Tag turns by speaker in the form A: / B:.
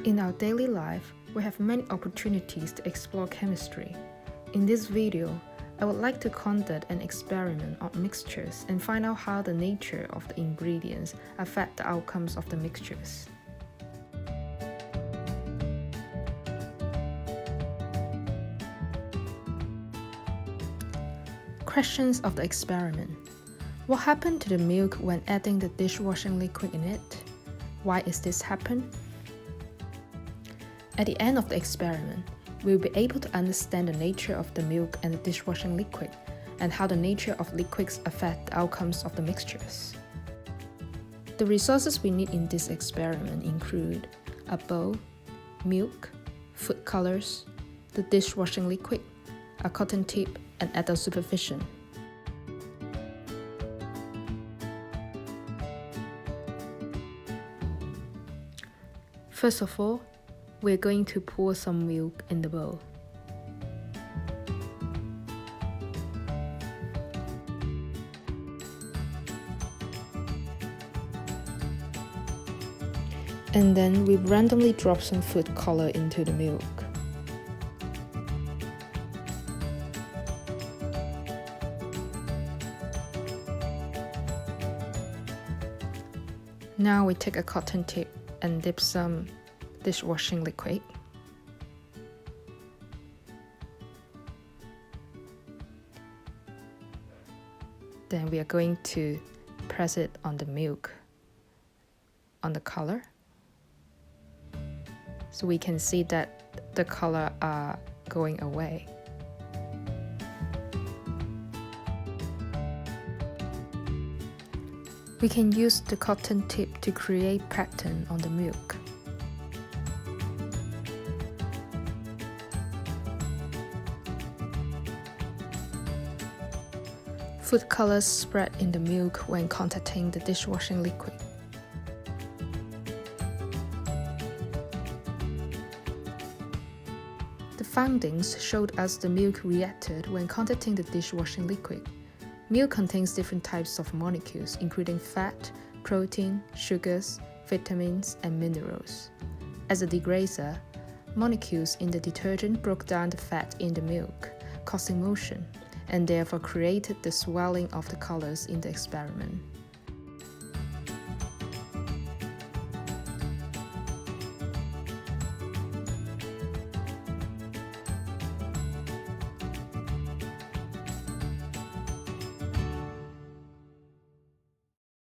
A: In our daily life, we have many opportunities to explore chemistry. In this video, I would like to conduct an experiment on mixtures and find out how the nature of the ingredients affect the outcomes of the mixtures. Questions of the experiment. What happened to the milk when adding the dishwashing liquid in it? Why is this happen? At the end of the experiment, we will be able to understand the nature of the milk and the dishwashing liquid and how the nature of liquids affect the outcomes of the mixtures. The resources we need in this experiment include a bowl, milk, food colors, the dishwashing liquid, a cotton tip, and adult supervision. First of all, we're going to pour some milk in the bowl. And then we randomly drop some food color into the milk. Now we take a cotton tip and dip some dishwashing liquid. Then we are going to press it on the milk, on the color. So we can see that the color are going away. We can use the cotton tip to create pattern on the milk. Food colors spread in the milk when contacting the dishwashing liquid. The findings showed us the milk reacted when contacting the dishwashing liquid. Milk contains different types of molecules, including fat, protein, sugars, vitamins, and minerals. As a degrader, molecules in the detergent broke down the fat in the milk, causing motion, and therefore created the swelling of the colors in the experiment.